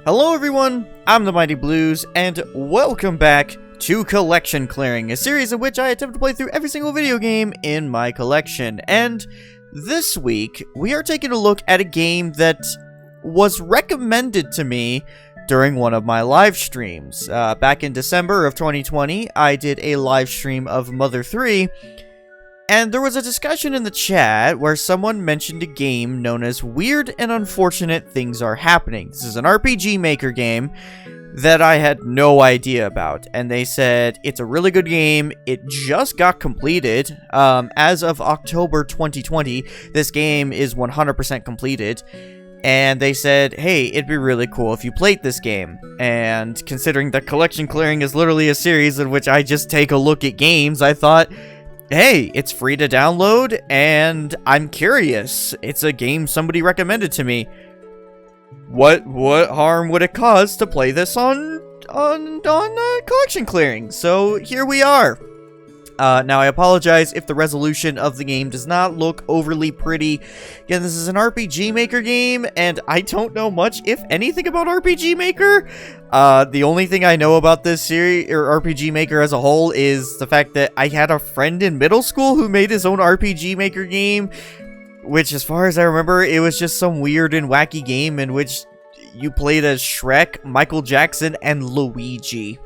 Hello everyone, I'm the Mighty Blues, and welcome back to Collection Clearing, a series in which I attempt to play through every single video game in my collection. And this week, we are taking a look at a game that was recommended to me during one of my live streams. Back in December of 2020, I did a live stream of Mother 3, and there was a discussion in the chat where someone mentioned a game known as Weird and Unfortunate Things Are Happening. This is an RPG Maker game that I had no idea about. And they said, it's a really good game. It just got completed. As of October 2020, this game is 100% completed. And they said, hey, it'd be really cool if you played this game. And considering that Collection Clearing is literally a series in which I just take a look at games, I thought, hey, it's free to download, and I'm curious. It's a game somebody recommended to me. What harm would it cause to play this on Collection Clearing? So here we are. Now I apologize if the resolution of the game does not look overly pretty. Again, this is an RPG Maker game, and I don't know much, if anything, about RPG Maker. The only thing I know about this series, or RPG Maker as a whole, is the fact that I had a friend in middle school who made his own RPG Maker game, which, as far as I remember, it was just some weird and wacky game in which you played as Shrek, Michael Jackson, and Luigi.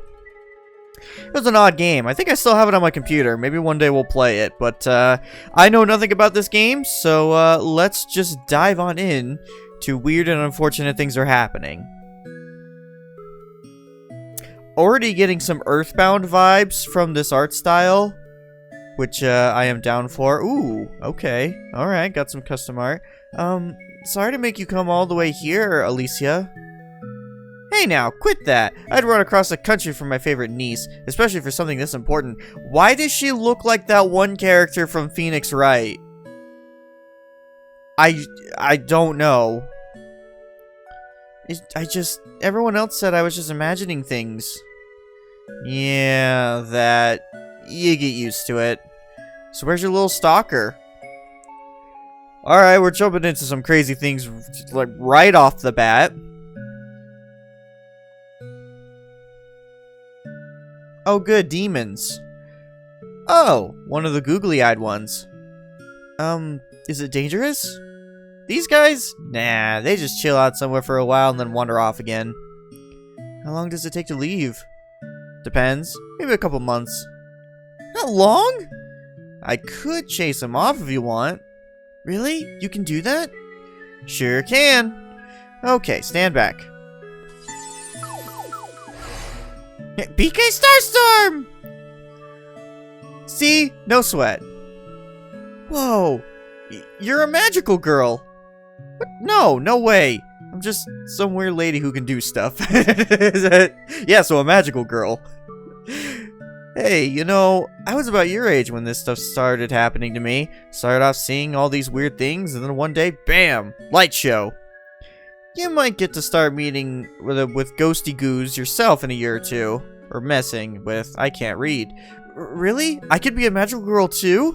It was an odd game. I think I still have it on my computer. Maybe one day we'll play it. But I know nothing about this game, so let's just dive on in to Weird and Unfortunate Things Are Happening. Already getting some Earthbound vibes from this art style, which I am down for. Ooh, okay. Alright, got some custom art. Sorry to make you come all the way here, Alicia. Hey now, quit that. I'd run across the country for my favorite niece, especially for something this important. Why does she look like that one character from Phoenix Wright? I don't know. Everyone else said I was just imagining things. Yeah, that. You get used to it. So where's your little stalker? Alright, we're jumping into some crazy things, like, right off the bat. Oh, good, demons. Oh, one of the googly-eyed ones. Is it dangerous? These guys? Nah, they just chill out somewhere for a while and then wander off again. How long does it take to leave? Depends. Maybe a couple months. Not long? I could chase them off if you want. Really? You can do that? Sure can. Okay, stand back. BK Starstorm! See? No sweat. Whoa. You're a magical girl. What? No way. I'm just some weird lady who can do stuff. Yeah, so a magical girl. Hey, you know, I was about your age when this stuff started happening to me. Started off seeing all these weird things, and then one day, bam! Light show. You might get to start meeting with ghosty goos yourself in a year or two. Or messing with. I can't read. Really? I could be a magical girl too?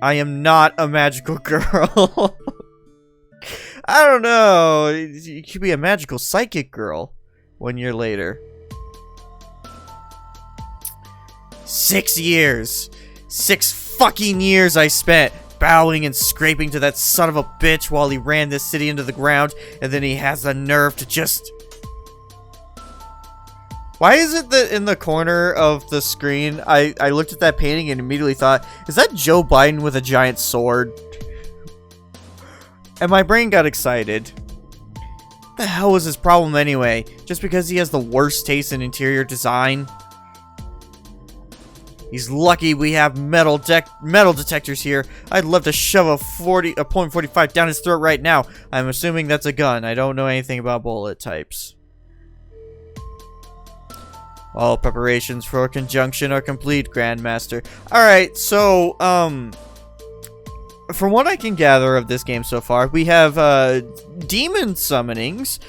I am not a magical girl. I don't know. You could be a magical psychic girl 1 year later. 6 years. 6 fucking years I spent bowing and scraping to that son of a bitch while he ran this city into the ground, and then he has the nerve to just... Why is it that in the corner of the screen, I looked at that painting and immediately thought, is that Joe Biden with a giant sword? And my brain got excited. What the hell was his problem anyway? Just because he has the worst taste in interior design? He's lucky we have metal detectors here. I'd love to shove a .45 down his throat right now. I'm assuming that's a gun. I don't know anything about bullet types. All preparations for a conjunction are complete, Grandmaster. Alright, so, from what I can gather of this game so far, we have, demon summonings,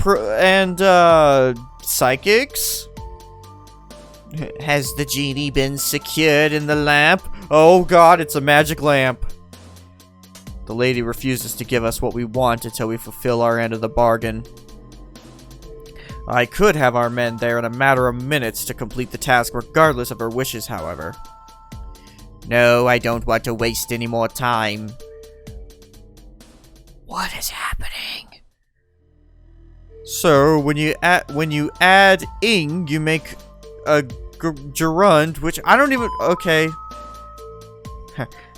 and, psychics. Has the genie been secured in the lamp? Oh god, it's a magic lamp. The lady refuses to give us what we want until we fulfill our end of the bargain. I could have our men there in a matter of minutes to complete the task regardless of her wishes, however. No, I don't want to waste any more time. What is happening? So, when you add ing, you make a gerund, which I don't even... Okay.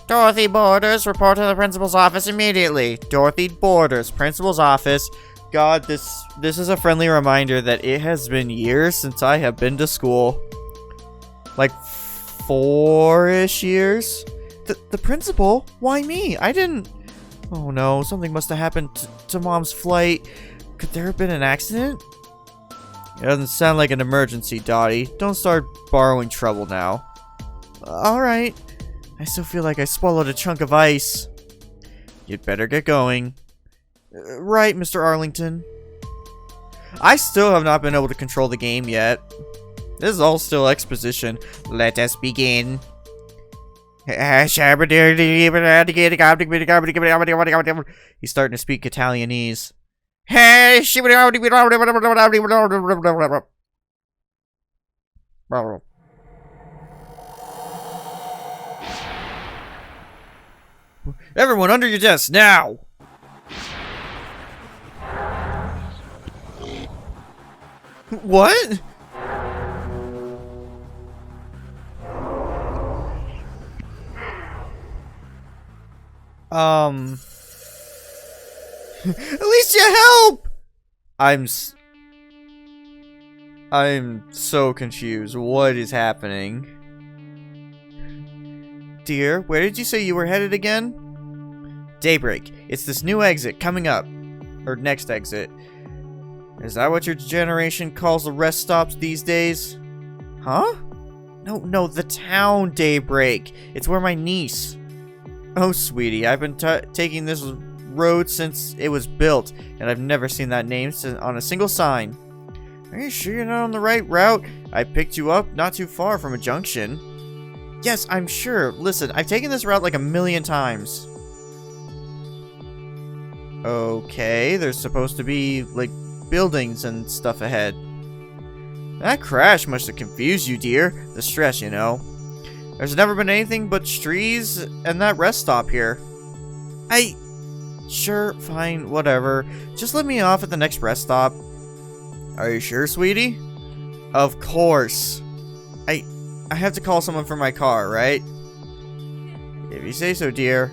Dorothy Borders, report to the principal's office immediately. Dorothy Borders, principal's office. God, this is a friendly reminder that it has been years since I have been to school. Like 4-ish years? The principal? Why me? I didn't... Oh no, something must have happened to Mom's flight. Could there have been an accident? It doesn't sound like an emergency, Dottie. Don't start borrowing trouble now. Alright. I still feel like I swallowed a chunk of ice. You'd better get going. Right, Mr. Arlington. I still have not been able to control the game yet. This is all still exposition. Let us begin. He's starting to speak Italianese. Everyone under your desks now. What? Alicia, help! I'm so confused. What is happening? Dear, where did you say you were headed again? Daybreak. It's this new exit coming up. Or next exit. Is that what your generation calls the rest stops these days? Huh? No, the town Daybreak. It's where my niece... Oh, sweetie, I've been taking this road since it was built, and I've never seen that name on a single sign. Are you sure you're not on the right route? I picked you up not too far from a junction. Yes, I'm sure. Listen, I've taken this route like 1,000,000 times. Okay, there's supposed to be, like, buildings and stuff ahead. That crash must have confused you, dear. The stress, you know. There's never been anything but trees and that rest stop here. Sure, fine, whatever. Just let me off at the next rest stop. Are you sure, sweetie? Of course. I have to call someone for my car, right? If you say so, dear.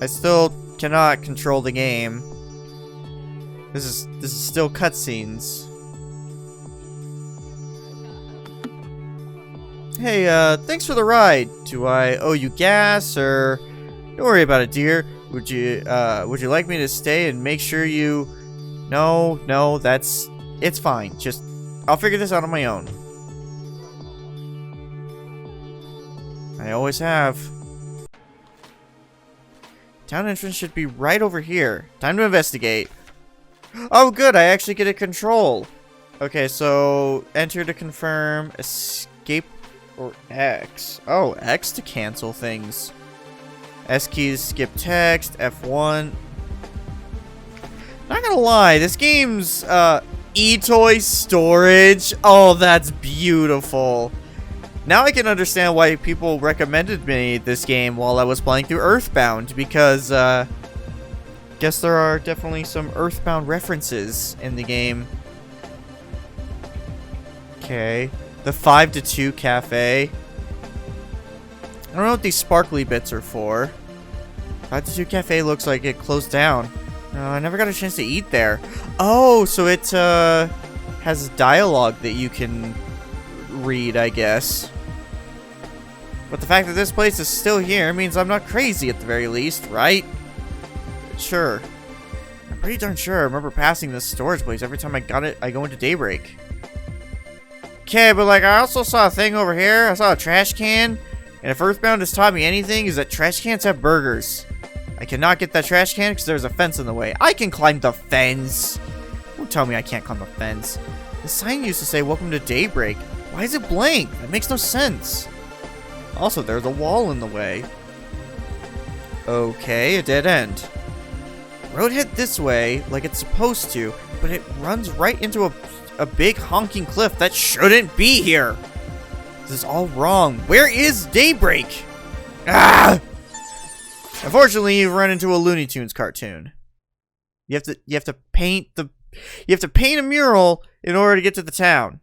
I still cannot control the game. This is still cutscenes. Hey, thanks for the ride. Do I owe you gas, or... Don't worry about it, dear. Would you like me to stay and make sure you... No, it's fine. Just, I'll figure this out on my own. I always have. Town entrance should be right over here. Time to investigate. Oh, good, I actually get a control. Okay, so, enter to confirm, escape... Or X. Oh, X to cancel things. S keys skip text. F1. Not gonna lie, this game's eToy storage. Oh, that's beautiful. Now I can understand why people recommended me this game while I was playing through Earthbound, because guess there are definitely some Earthbound references in the game. Okay. The 5 to 2 cafe. I don't know what these sparkly bits are for. 5 to 2 cafe looks like it closed down. I never got a chance to eat there. Oh, so it has dialogue that you can read, I guess. But the fact that this place is still here means I'm not crazy at the very least, right? Sure. I'm pretty darn sure I remember passing this storage place every time I go into Daybreak. Okay, but like I also saw a thing over here. I saw a trash can. And if Earthbound has taught me anything, is that trash cans have burgers. I cannot get that trash can because there's a fence in the way. I can climb the fence. Don't tell me I can't climb the fence. The sign used to say, "Welcome to Daybreak." Why is it blank? That makes no sense. Also, there's a wall in the way. Okay, a dead end. road head this way like it's supposed to, but it runs right into a big honking cliff that shouldn't be here. This is all wrong. Where is Daybreak? Ah! Unfortunately, you've run into a Looney Tunes cartoon. You have to paint a mural in order to get to the town.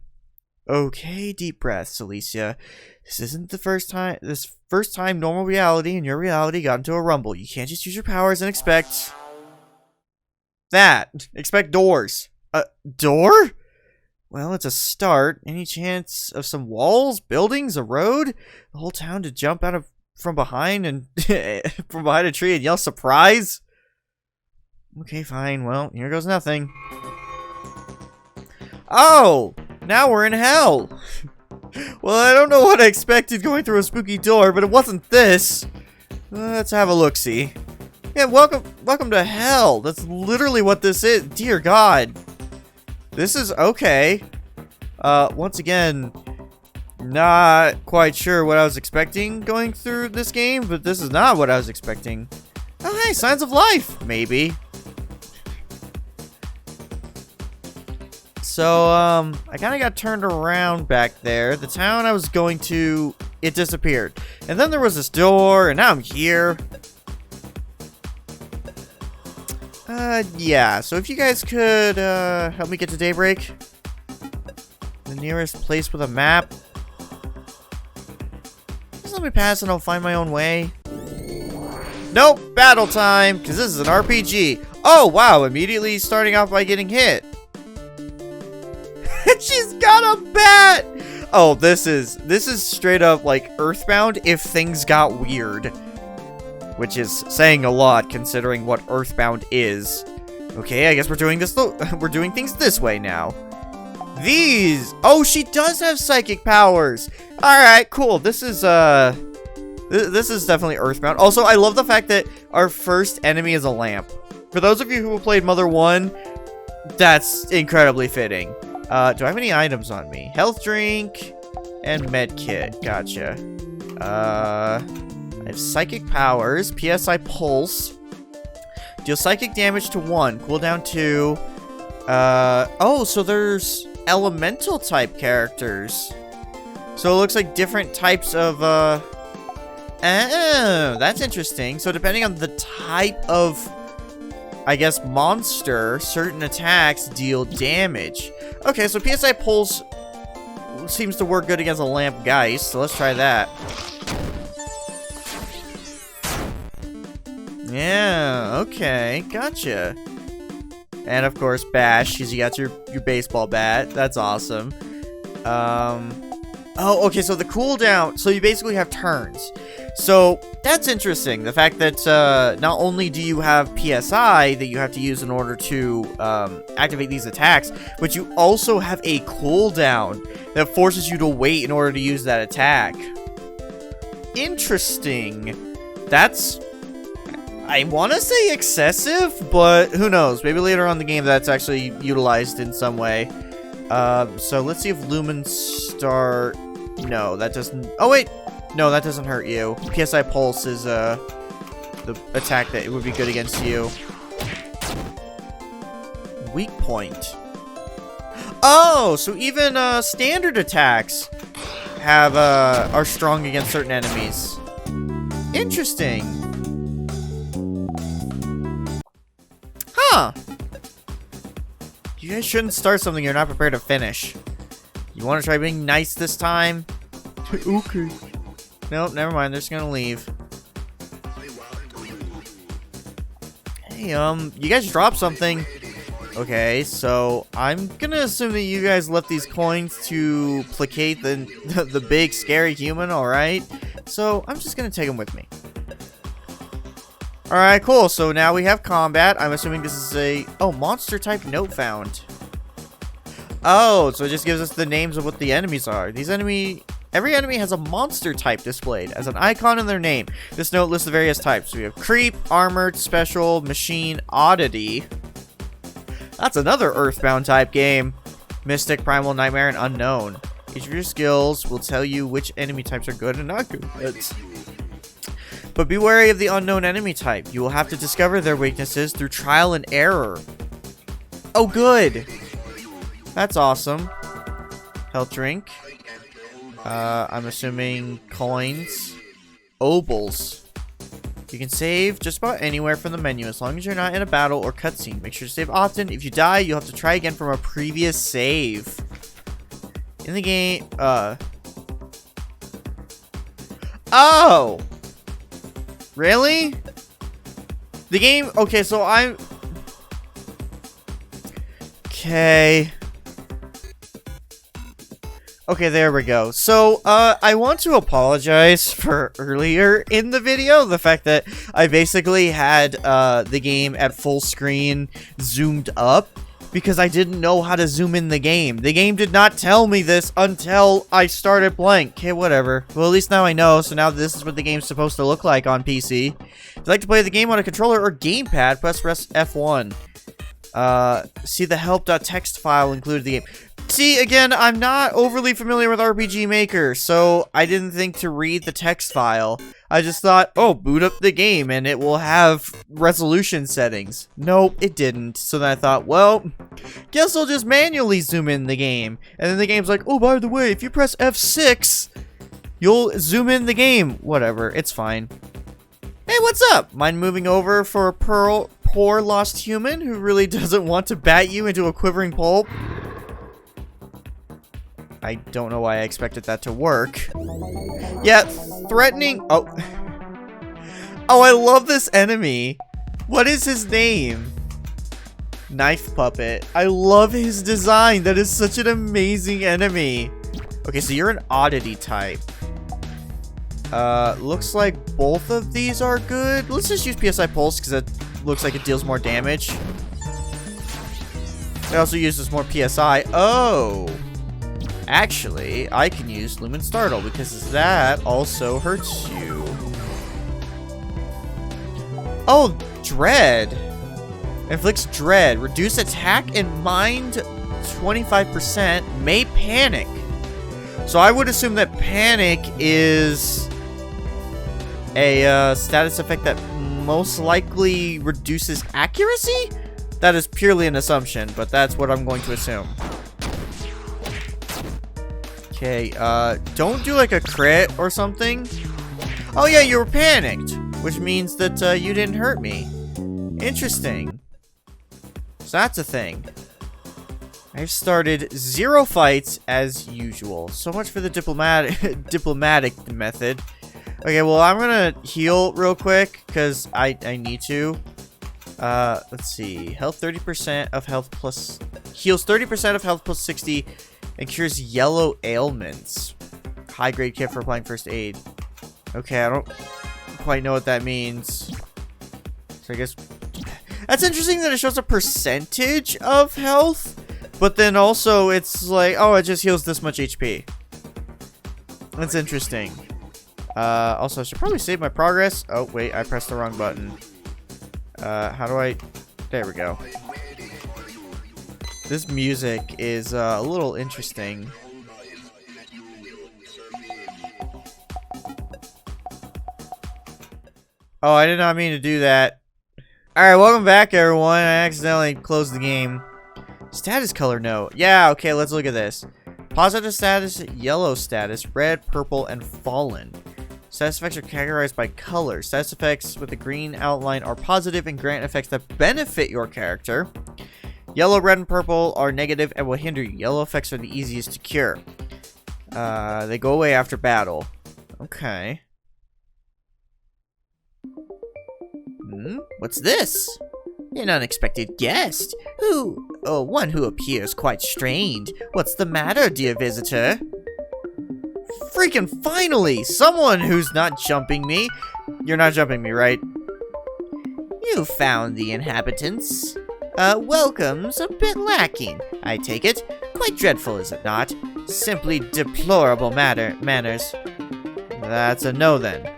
Okay, deep breaths, Alicia. This isn't the first time normal reality and your reality got into a rumble. You can't just use your powers and expect that. Expect doors. Door? Well, it's a start. Any chance of some walls, buildings, a road? The whole town to jump from behind and from behind a tree and yell surprise? Okay, fine. Well, here goes nothing. Oh! Now we're in hell! Well, I don't know what I expected going through a spooky door, but it wasn't this. Let's have a look-see. Yeah, welcome to hell. That's literally what this is. Dear God. This is okay. Once again, not quite sure what I was expecting going through this game, but this is not what I was expecting. Oh, hey, signs of life, maybe. So, I kind of got turned around back there. The town I was going to, it disappeared. And then there was this door, and now I'm here. Yeah, so if you guys could, help me get to Daybreak. The nearest place with a map. Just let me pass and I'll find my own way. Nope, battle time, because this is an RPG. Oh, wow, immediately starting off by getting hit. She's got a bat! Oh, this is straight up like Earthbound if things got weird. Which is saying a lot considering what Earthbound is. Okay, I guess we're doing this we're doing things this way now. These! Oh, she does have psychic powers! Alright, cool. This is definitely Earthbound. Also, I love the fact that our first enemy is a lamp. For those of you who have played Mother 1, that's incredibly fitting. Do I have any items on me? Health drink and med kit. Gotcha. I have psychic powers. PSI pulse. Deal psychic damage to 1. Cooldown 2. Oh, so there's elemental type characters. So it looks like different types of, oh, that's interesting. So depending on the type of, I guess, monster, certain attacks deal damage. Okay, so PSI Pulse seems to work good against a Lamp Geist, so let's try that. Yeah, okay, gotcha. And of course, Bash, because you got your baseball bat. That's awesome. Oh, okay, so the cooldown, so you basically have turns. So, that's interesting. The fact that not only do you have PSI that you have to use in order to activate these attacks, but you also have a cooldown that forces you to wait in order to use that attack. Interesting. That's, I want to say excessive, but who knows? Maybe later on in the game that's actually utilized in some way. So let's see if Lumen Star... No, that doesn't... Oh, wait! No, that doesn't hurt you. PSI Pulse is, the attack that it would be good against you. Weak point. Oh, so even, standard attacks have, are strong against certain enemies. Interesting. Huh. You guys shouldn't start something you're not prepared to finish. You want to try being nice this time? Okay. Nope, never mind. They're just gonna leave. Hey, you guys dropped something. Okay, so I'm gonna assume that you guys left these coins to placate the big scary human, alright? So I'm just gonna take them with me. Alright, cool. So now we have combat. I'm assuming this is a... Oh, monster type note found. Oh, so it just gives us the names of what the enemies are. Every enemy has a monster type displayed as an icon in their name. This note lists the various types. We have creep, armored, special, machine, oddity. That's another Earthbound type game. Mystic, primal, nightmare, and unknown. Each of your skills will tell you which enemy types are good and not good. But be wary of the unknown enemy type. You will have to discover their weaknesses through trial and error. Oh, good. That's awesome. Health drink. I'm assuming coins. Obols. You can save just about anywhere from the menu as long as you're not in a battle or cutscene. Make sure to save often. If you die, you'll have to try again from a previous save. In the game, oh! Really? The game, okay, so okay. Okay, there we go. So, I want to apologize for earlier in the video, the fact that I basically had, the game at full screen zoomed up, because I didn't know how to zoom in the game. The game did not tell me this until I started playing. Okay, whatever. Well, at least now I know, so now this is what the game's supposed to look like on PC. If you'd like to play the game on a controller or gamepad, press F1. See the help.txt file included in the game. See, again, I'm not overly familiar with RPG Maker, so I didn't think to read the text file. I just thought, oh, boot up the game and it will have resolution settings. Nope, it didn't. So then I thought, well, guess I'll just manually zoom in the game. And then the game's like, oh, by the way, if you press F6, you'll zoom in the game. Whatever, it's fine. Hey, what's up? Mind moving over for a poor lost human who really doesn't want to bat you into a quivering pulp? I don't know why I expected that to work. Yeah, threatening... Oh. Oh, I love this enemy. What is his name? Knife Puppet. I love his design. That is such an amazing enemy. Okay, so you're an oddity type. Looks like both of these are good. Let's just use PSI Pulse because it looks like it deals more damage. It also uses more PSI. Oh. Actually, I can use Lumen Startle because that also hurts you. Oh, Dread. Inflicts Dread. Reduce attack and mind 25%. May panic. So I would assume that panic is a status effect that most likely reduces accuracy? That is purely an assumption, but that's what I'm going to assume. Okay, don't do like a crit or something. Oh yeah, you were panicked, which means that you didn't hurt me. Interesting. So that's a thing. I've started 0 fights as usual. So much for the diplomatic method. Okay, well I'm gonna heal real quick because I need to. Let's see. Health 30% of health plus heals 30% of health plus 60. And cures yellow ailments. High grade kit for applying first aid. Okay, I don't quite know what that means. So I guess that's interesting that it shows a percentage of health, but then also it's like, oh, it just heals this much HP. That's interesting. Also, I should probably save my progress. Oh, wait, I pressed the wrong button. How do I... There we go. This music is a little interesting. Oh, I did not mean to do that. Alright, welcome back, everyone. I accidentally closed the game. Status color note. Yeah, okay, let's look at this. Positive status, yellow status, red, purple, and fallen. Status effects are categorized by color. Status effects with a green outline are positive and grant effects that benefit your character. Yellow, red, and purple are negative and will hinder you. Yellow effects are the easiest to cure. They go away after battle. Okay. What's this? An unexpected guest. One who appears quite strained. What's the matter, dear visitor? Freaking finally! Someone who's not jumping me. You're not jumping me, right? You found the inhabitants. Welcome's a bit lacking, I take it. Quite dreadful, is it not? Simply deplorable manners. That's a no, then.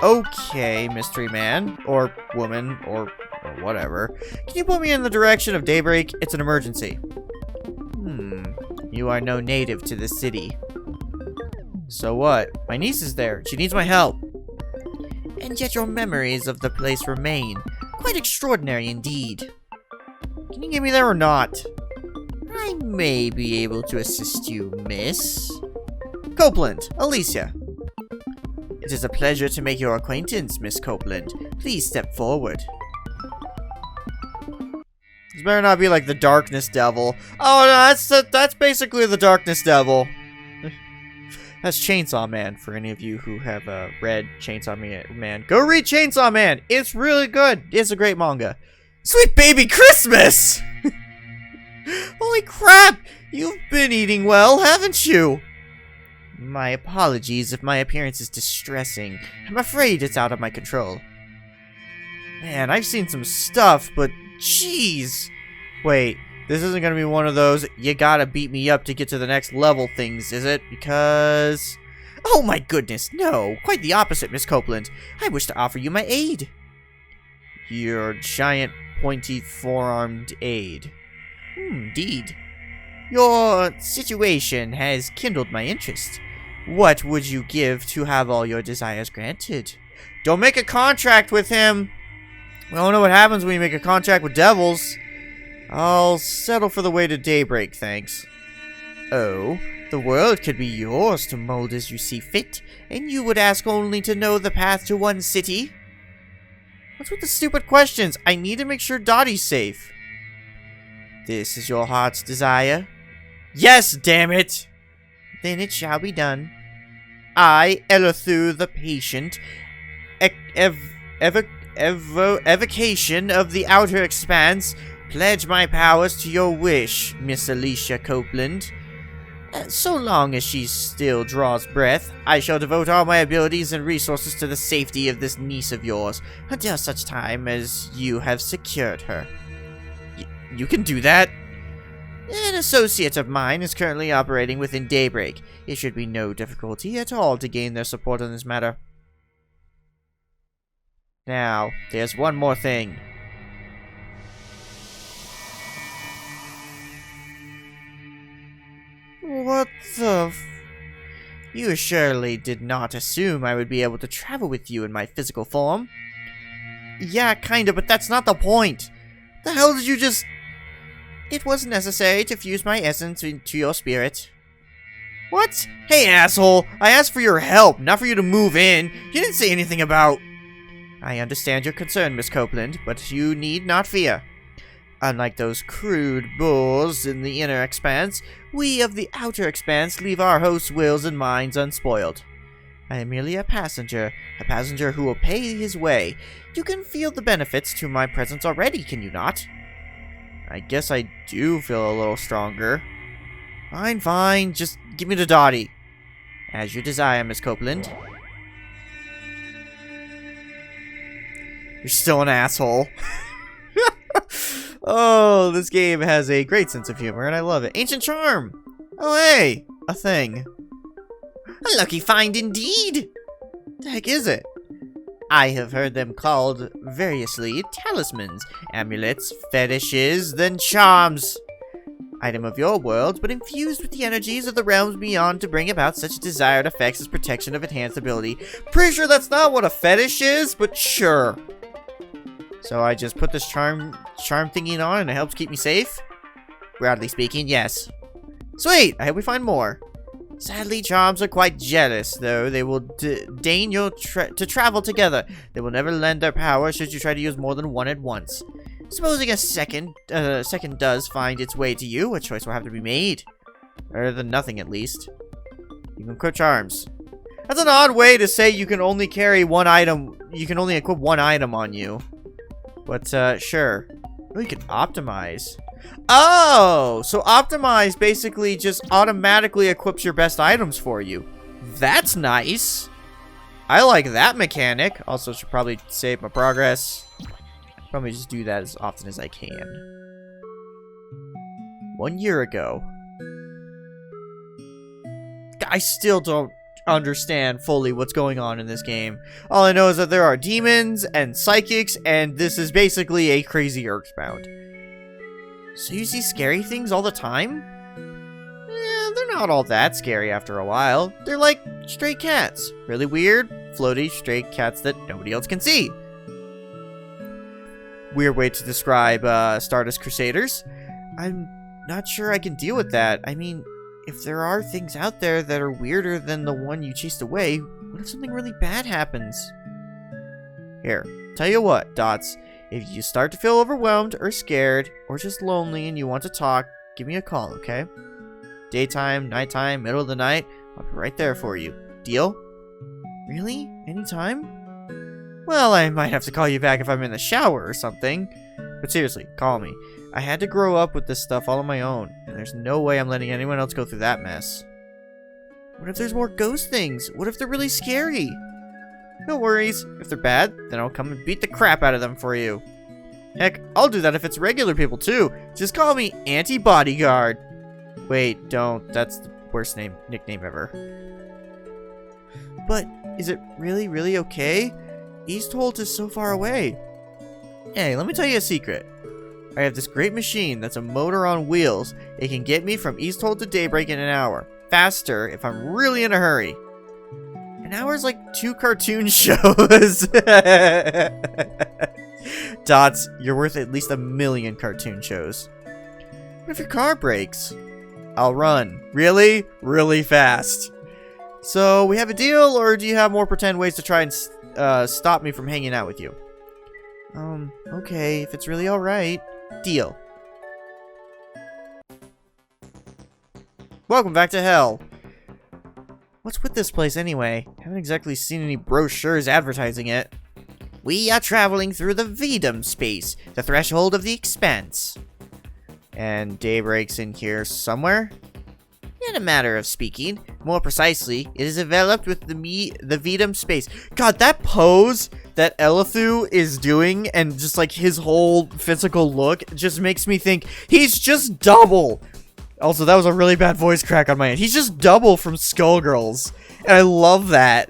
Okay, mystery man, or woman, or whatever. Can you put me in the direction of Daybreak? It's an emergency. You are no native to the city. So what? My niece is there. She needs my help. and yet your memories of the place remain. Quite extraordinary indeed. Can you get me there or not? I may be able to assist you, miss. Copeland, Alicia. It is a pleasure to make your acquaintance, Miss Copeland. Please step forward. This better not be like the Darkness Devil. Oh, no, that's basically the Darkness Devil. That's Chainsaw Man, for any of you who have read Chainsaw Man. Go read Chainsaw Man! It's really good! It's a great manga. Sweet baby Christmas! Holy crap! You've been eating well, haven't you? My apologies if my appearance is distressing. I'm afraid it's out of my control. Man, I've seen some stuff, but jeez! Wait, this isn't gonna be one of those you gotta beat me up to get to the next level things, is it? Because... Oh my goodness, no! Quite the opposite, Miss Copeland. I wish to offer you my aid. Your giant, pointy, four-armed aid. Indeed. Your situation has kindled my interest. What would you give to have all your desires granted? Don't make a contract with him! I don't know what happens when you make a contract with devils. I'll settle for the way to Daybreak, thanks. Oh, the world could be yours to mold as you see fit, and you would ask only to know the path to one city? What's with the stupid questions? I need to make sure Dottie's safe. This is your heart's desire? Yes, damn it! Then it shall be done. I, Elethu the Patient, evocation of the Outer Expanse, pledge my powers to your wish, Miss Alicia Copeland. So long as she still draws breath, I shall devote all my abilities and resources to the safety of this niece of yours, until such time as you have secured her. You can do that? An associate of mine is currently operating within Daybreak. It should be no difficulty at all to gain their support on this matter. Now, there's one more thing. What the You surely did not assume I would be able to travel with you in my physical form? Yeah, kinda, but that's not the point. The hell did you just... It was necessary to fuse my essence into your spirit. What? Hey, asshole! I asked for your help, not for you to move in. You didn't say anything about... I understand your concern, Miss Copeland, but you need not fear. Unlike those crude bulls in the Inner Expanse, we of the Outer Expanse leave our host's wills and minds unspoiled. I am merely a passenger who will pay his way. You can feel the benefits to my presence already, can you not? I guess I do feel a little stronger. Fine, fine, just give me the Dottie. As you desire, Miss Copeland. You're still an asshole. Oh, this game has a great sense of humor, and I love it. Ancient Charm! Oh, hey! A thing. A lucky find indeed! The heck is it? I have heard them called, variously, talismans, amulets, fetishes, then charms. Item of your world, but infused with the energies of the realms beyond to bring about such desired effects as protection of enhanced ability. Pretty sure that's not what a fetish is, but sure. So I just put this charm thingy on and it helps keep me safe? Broadly speaking, yes. Sweet! I hope we find more. Sadly, charms are quite jealous, though. They will deign to travel together. They will never lend their power should you try to use more than one at once. Supposing a second does find its way to you, a choice will have to be made. Better than nothing, at least. You can equip charms. That's an odd way to say you can only carry one item. You can only equip one item on you. But, sure. Oh, you can optimize. Oh! So optimize basically just automatically equips your best items for you. That's nice. I like that mechanic. Also, should probably save my progress. Probably just do that as often as I can. 1 year ago. I still don't understand fully what's going on in this game. All I know is that there are demons and psychics, and this is basically a crazy Earthbound. So you see scary things all the time? They're not all that scary after a while. They're like stray cats. Really weird, floaty stray cats that nobody else can see. Weird way to describe Stardust Crusaders. I'm not sure I can deal with that. I mean, if there are things out there that are weirder than the one you chased away, what if something really bad happens? Here, tell you what, Dots. If you start to feel overwhelmed or scared or just lonely and you want to talk, give me a call, okay? Daytime, nighttime, middle of the night, I'll be right there for you. Deal? Really? Anytime? Well, I might have to call you back if I'm in the shower or something. But seriously, call me. I had to grow up with this stuff all on my own, and there's no way I'm letting anyone else go through that mess. What if there's more ghost things? What if they're really scary? No worries. If they're bad, then I'll come and beat the crap out of them for you. Heck, I'll do that if it's regular people too. Just call me Auntie Bodyguard. Wait, don't. That's the worst nickname ever. But is it really okay? Eastholt is so far away. Hey, let me tell you a secret. I have this great machine that's a motor on wheels. It can get me from Eastholt to Daybreak in an hour. Faster if I'm really in a hurry. An hour's like 2 cartoon shows. Dots, you're worth at least 1,000,000 cartoon shows. What if your car breaks? I'll run. Really fast. So, we have a deal, or do you have more pretend ways to try and stop me from hanging out with you? Okay, if it's really alright. Deal. Welcome back to hell. What's with this place anyway? Haven't exactly seen any brochures advertising it. We are traveling through the Vedum space, the threshold of the expanse. And Daybreak's in here somewhere? In a matter of speaking, more precisely, it is enveloped with the Vedum space. God, that pose that Elithu is doing and just like his whole physical look just makes me think he's just double. Also, that was a really bad voice crack on my end. He's just double from Skullgirls, and I love that.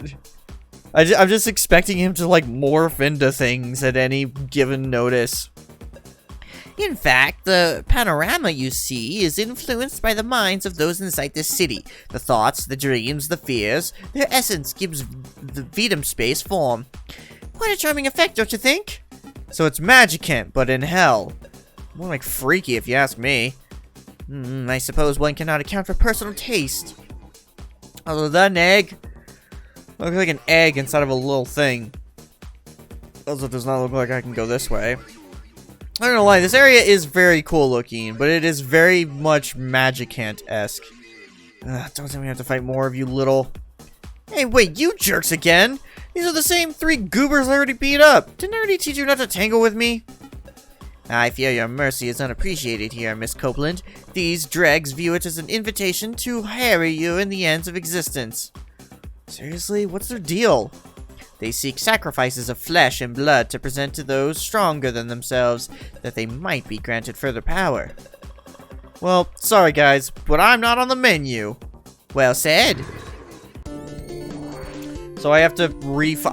I'm just expecting him to like morph into things at any given notice. In fact, the panorama you see is influenced by the minds of those inside this city. The thoughts, the dreams, the fears, their essence gives the Vedum space form. Quite a charming effect, don't you think? So it's Magicant, but in hell. More like freaky, if you ask me. I suppose one cannot account for personal taste. Although that egg looks like an egg inside of a little thing. Also, it does not look like I can go this way. I don't know why, this area is very cool looking, but it is very much Magicant-esque. Don't tell me I have to fight more of you little... Hey, wait, you jerks again! These are the same 3 goobers I already beat up! Didn't I already teach you not to tangle with me? I fear your mercy is unappreciated here, Miss Copeland. These dregs view it as an invitation to harry you in the ends of existence. Seriously? What's their deal? They seek sacrifices of flesh and blood to present to those stronger than themselves, that they might be granted further power. Well, sorry guys, but I'm not on the menu. Well said. So I have to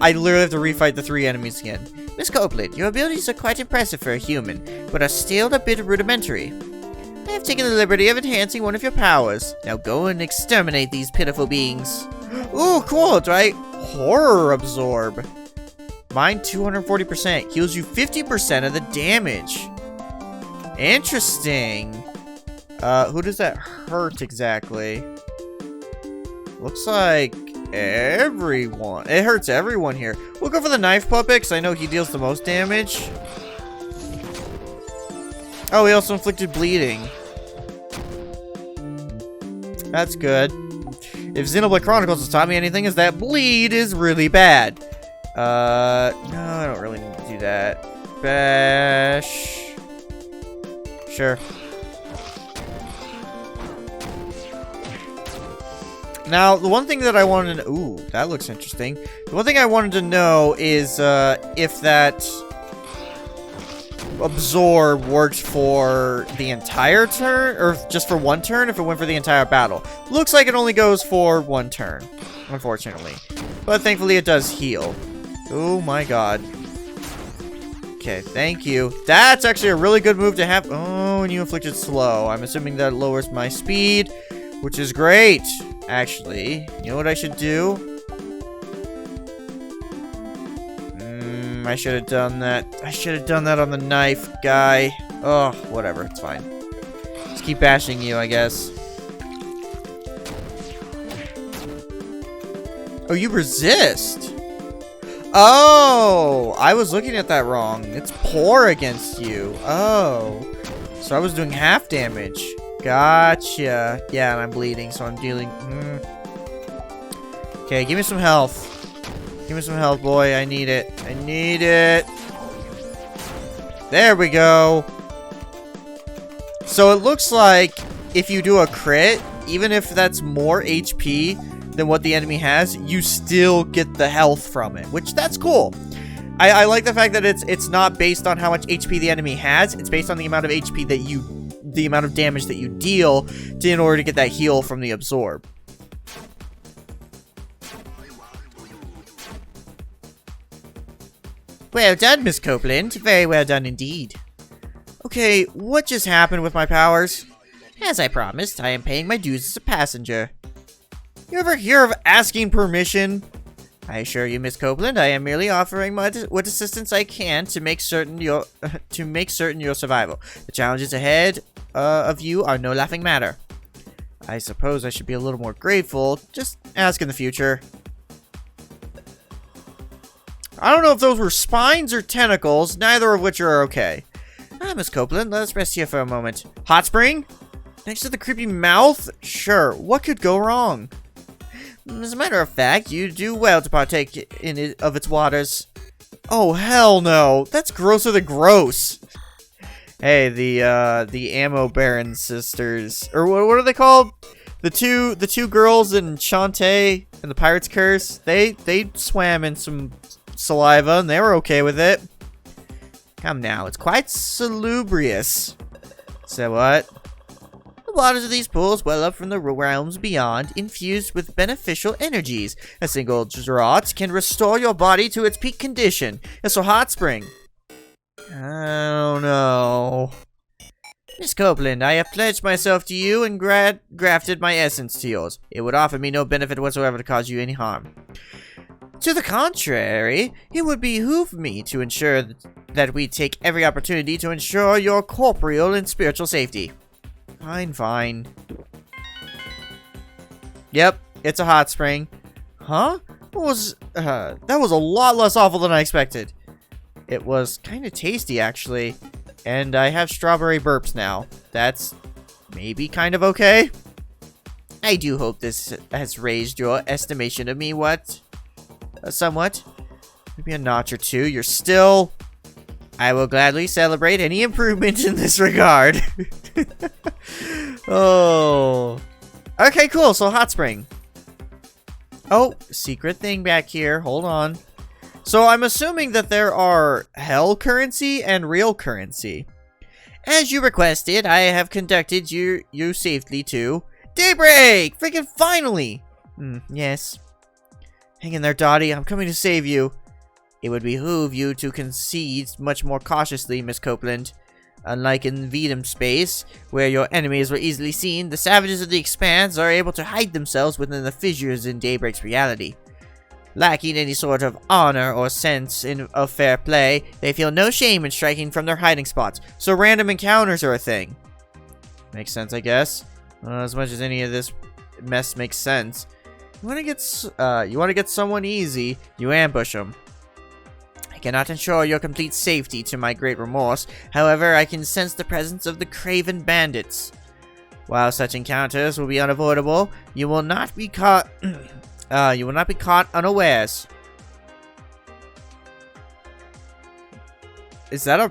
I literally have to refight the 3 enemies again. Miss Copeland, your abilities are quite impressive for a human, but are still a bit rudimentary. I have taken the liberty of enhancing one of your powers. Now go and exterminate these pitiful beings. Ooh, cool, right? Horror Absorb. Mine 240%. Heals you 50% of the damage. Interesting. Who does that hurt exactly? Looks like everyone. It hurts everyone here. We'll go for the knife puppet because I know he deals the most damage. Oh, he also inflicted bleeding. That's good. If Xenoblade Chronicles has taught me anything, is that bleed is really bad. No, I don't really need to do that. Bash. Sure. Now, the one thing that I wanted to... Ooh, that looks interesting. The one thing I wanted to know is if that absorb worked for the entire turn, or just for one turn, if it went for the entire battle. Looks like it only goes for one turn, unfortunately. But thankfully it does heal. Oh my god. Okay, thank you. That's actually a really good move to have. Oh, and you inflicted slow. I'm assuming that lowers my speed, which is great. Actually, you know what I should do? I should have done that. I should have done that on the knife guy. Oh, whatever. It's fine. Just keep bashing you, I guess. Oh, you resist. Oh, I was looking at that wrong. It's poor against you. Oh, so I was doing half damage. Gotcha. Yeah, and I'm bleeding, so I'm dealing. Okay, give me some health. Give me some health, boy. I need it. I need it. There we go. So it looks like if you do a crit, even if that's more HP than what the enemy has, you still get the health from it, which that's cool. I like the fact that it's not based on how much HP the enemy has. It's based on the amount of HP that the amount of damage that you deal in order to get that heal from the absorb. Well done, Miss Copeland. Very well done indeed. Okay, what just happened with my powers? As I promised, I am paying my dues as a passenger. You ever hear of asking permission? I assure you, Miss Copeland, I am merely offering what assistance I can to make certain your survival. The challenges ahead of you are no laughing matter. I suppose I should be a little more grateful. Just ask in the future. I don't know if those were spines or tentacles, neither of which are okay. Miss Copeland, let us rest here for a moment. Hot spring? Next to the creepy mouth? Sure, what could go wrong? As a matter of fact, you do well to partake of its waters. Oh, hell no. That's grosser than gross. Hey, the Ammo Baron sisters. Or what are they called? The two girls in Shantae and the Pirate's Curse. They swam in some saliva and they were okay with it. Come now, it's quite salubrious. So what? The waters of these pools well up from the realms beyond, infused with beneficial energies. A single draught can restore your body to its peak condition. It's a hot spring. I don't know. Miss Copeland, I have pledged myself to you and grafted my essence to yours. It would offer me no benefit whatsoever to cause you any harm. To the contrary, it would behoove me to ensure that we take every opportunity to ensure your corporeal and spiritual safety. Fine, fine. Yep, it's a hot spring. Huh? That was a lot less awful than I expected. It was kind of tasty, actually. And I have strawberry burps now. That's maybe kind of okay. I do hope this has raised your estimation of me, somewhat. Maybe a notch or two. You're still... I will gladly celebrate any improvement in this regard. Oh. Okay, cool. So, hot spring. Oh, secret thing back here. Hold on. So, I'm assuming that there are hell currency and real currency. As you requested, I have conducted you safely to Daybreak! Freaking finally! Yes. Hang in there, Dottie. I'm coming to save you. It would behoove you to concede much more cautiously, Miss Copeland. Unlike in Vedum space, where your enemies were easily seen, the savages of the Expanse are able to hide themselves within the fissures in Daybreak's reality. Lacking any sort of honor or sense of fair play, they feel no shame in striking from their hiding spots, so random encounters are a thing. Makes sense, I guess. As much as any of this mess makes sense. You want to get someone easy, you ambush them. I cannot ensure your complete safety to my great remorse. However, I can sense the presence of the craven bandits. While such encounters will be unavoidable, you will not be caught. You will not be caught unawares. Is that a...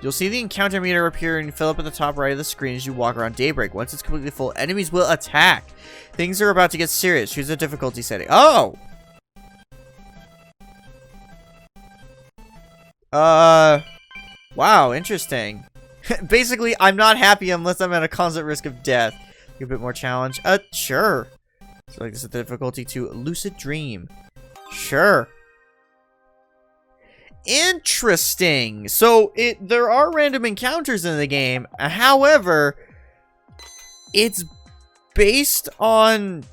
You'll see the encounter meter appear and fill up at the top right of the screen as you walk around Daybreak. Once it's completely full, enemies will attack. Things are about to get serious. Choose a difficulty setting. Oh! Wow, interesting. Basically, I'm not happy unless I'm at a constant risk of death. A bit more challenge. Sure. So like this is the difficulty to Lucid Dream. Sure. Interesting. So there are random encounters in the game. However, it's based on...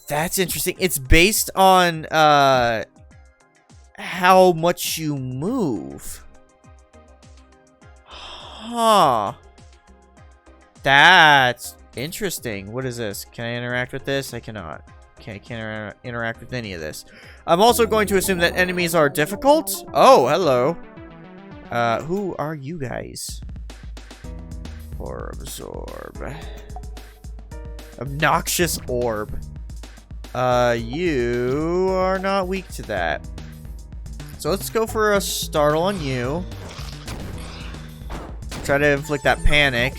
That's interesting. It's based on how much you move. Huh. That's interesting. What is this? Can I interact with this? I cannot. Okay, I can't interact with any of this. I'm also going to assume that enemies are difficult. Oh, hello. Who are you guys? Or absorb. Obnoxious orb. You are not weak to that. So let's go for a startle on you. Try to inflict that panic.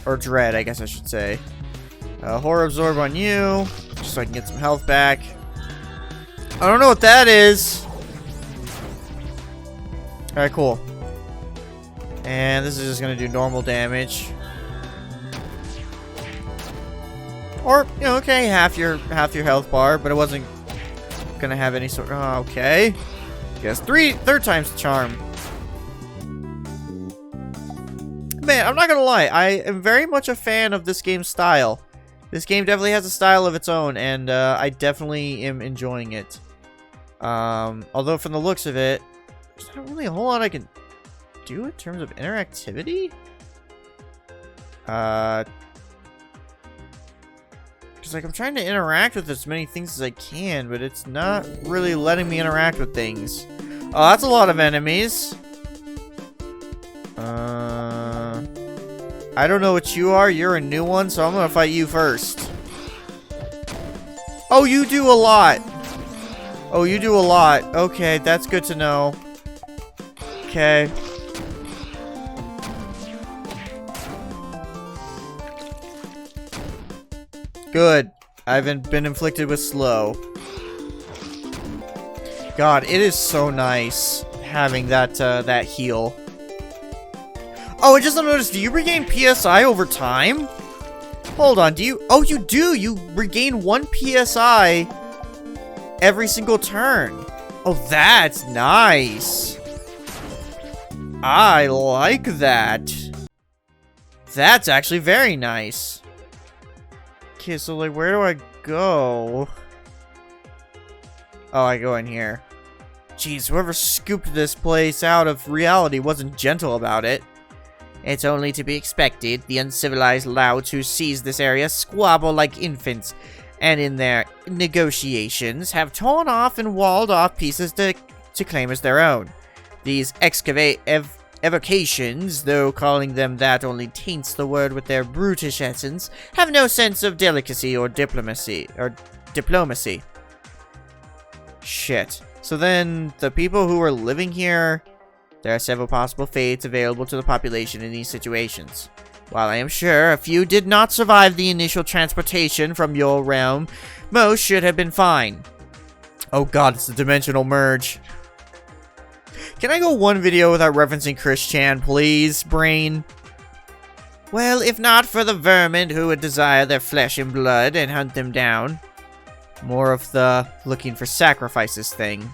Or dread, I guess I should say. Horror absorb on you. Just so I can get some health back. I don't know what that is. Alright, cool. And this is just gonna do normal damage. Or, you know, okay, half your health bar, but it wasn't gonna have any sort. Oh, okay. Guess third time's the charm. Man, I'm not gonna lie, I am very much a fan of this game's style. This game definitely has a style of its own, and I definitely am enjoying it. Although from the looks of it, there's not really a whole lot I can do in terms of interactivity. Because like I'm trying to interact with as many things as I can, but it's not really letting me interact with things. Oh, that's a lot of enemies. I don't know what you are. You're a new one, so I'm gonna fight you first. Oh, you do a lot. Oh, you do a lot. Okay, that's good to know. Okay. Good. I haven't been inflicted with slow. God, it is so nice having that that heal. Oh, I just noticed, do you regain PSI over time? Hold on, do you? Oh, you do! You regain 1 PSI every single turn. Oh, that's nice. I like that. That's actually very nice. Okay, so like, where do I go? Oh, I go in here. Jeez, whoever scooped this place out of reality wasn't gentle about it. It's only to be expected. The uncivilized louts who seize this area squabble like infants, and in their negotiations have torn off and walled off pieces to claim as their own. These evocations, though calling them that only taints the word with their brutish essence, have no sense of delicacy or diplomacy. Shit. So then, the people who are living here, there are several possible fates available to the population in these situations. While I am sure a few did not survive the initial transportation from your realm, most should have been fine. Oh god, it's the dimensional merge. Can I go one video without referencing Chris Chan, please, brain? Well, if not for the vermin who would desire their flesh and blood and hunt them down. More of the looking for sacrifices thing.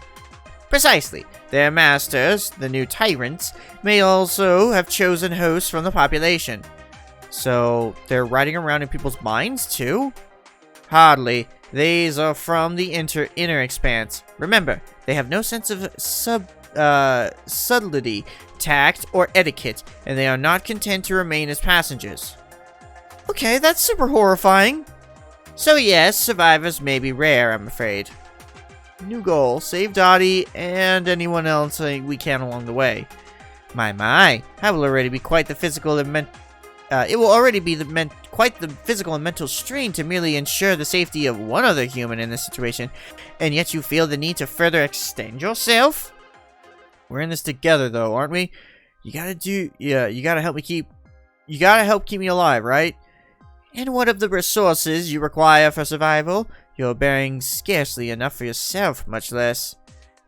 Precisely. Their masters, the new tyrants, may also have chosen hosts from the population. So, they're riding around in people's minds, too? Hardly. These are from the inner expanse. Remember, they have no sense of subtlety, tact, or etiquette, and they are not content to remain as passengers. Okay, that's super horrifying. So yes, survivors may be rare, I'm afraid. New goal, save Dottie and anyone else we can along the way. My, that will already be quite the physical and quite the physical and mental strain to merely ensure the safety of one other human in this situation, and yet you feel the need to further extend yourself? We're in this together, though, aren't we? You gotta help keep me alive, right? And what of the resources you require for survival? You're bearing scarcely enough for yourself, much less.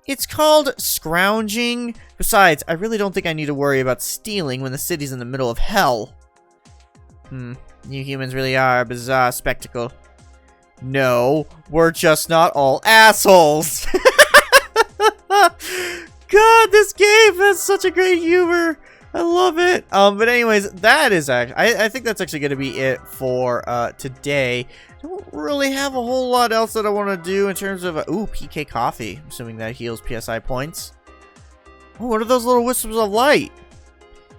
It's called scrounging. Besides, I really don't think I need to worry about stealing when the city's in the middle of hell. You humans really are a bizarre spectacle. No, we're just not all assholes. God, this game has such a great humor. I love it. But anyways, that is actually, I think that's actually going to be it for today. I don't really have a whole lot else that I want to do in terms of, PK Coffee. I'm assuming that heals PSI points. Oh, what are those little wisps of light?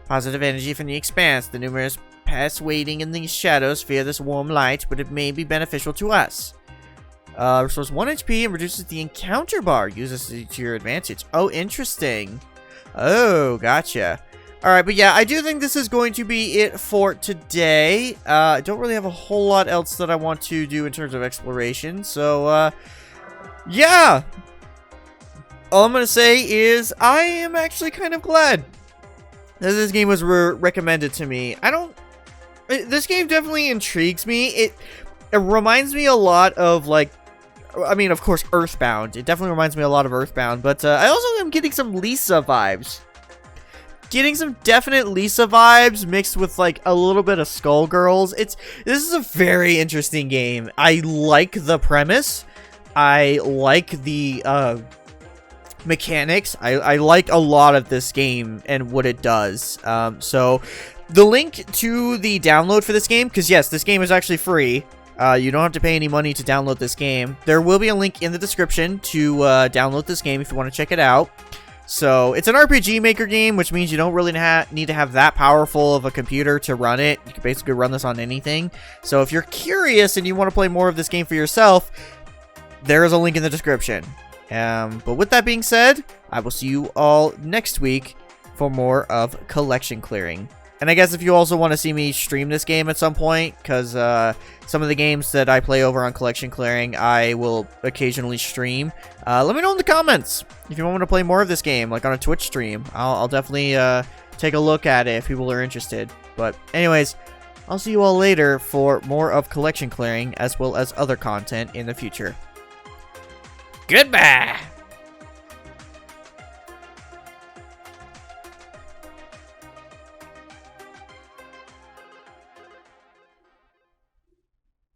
Positive energy from the expanse. The numerous pests waiting in the shadows fear this warm light, but it may be beneficial to us. Restores 1 HP and reduces the encounter bar. Use this to your advantage. Oh, interesting. Oh, gotcha. Alright, but yeah, I do think this is going to be it for today. I don't really have a whole lot else that I want to do in terms of exploration. So, yeah. All I'm going to say is I am actually kind of glad that this game was recommended to me. This game definitely intrigues me. It reminds me a lot of, like, I mean, of course, Earthbound. It definitely reminds me a lot of Earthbound, but I also am getting some Lisa vibes. Getting some definite Lisa vibes mixed with like a little bit of Skullgirls. This is a very interesting game. I like the premise. I like the mechanics. I like a lot of this game and what it does. So the link to the download for this game, because yes, this game is actually free. You don't have to pay any money to download this game. There will be a link in the description to download this game if you want to check it out. So, it's an RPG Maker game, which means you don't really need to have that powerful of a computer to run it. You can basically run this on anything. So, if you're curious and you want to play more of this game for yourself, there is a link in the description. But with that being said, I will see you all next week for more of Collection Clearing. And I guess if you also want to see me stream this game at some point, because some of the games that I play over on Collection Clearing, I will occasionally stream. Let me know in the comments if you want me to play more of this game, like on a Twitch stream. I'll definitely take a look at it if people are interested. But anyways, I'll see you all later for more of Collection Clearing, as well as other content in the future. Goodbye!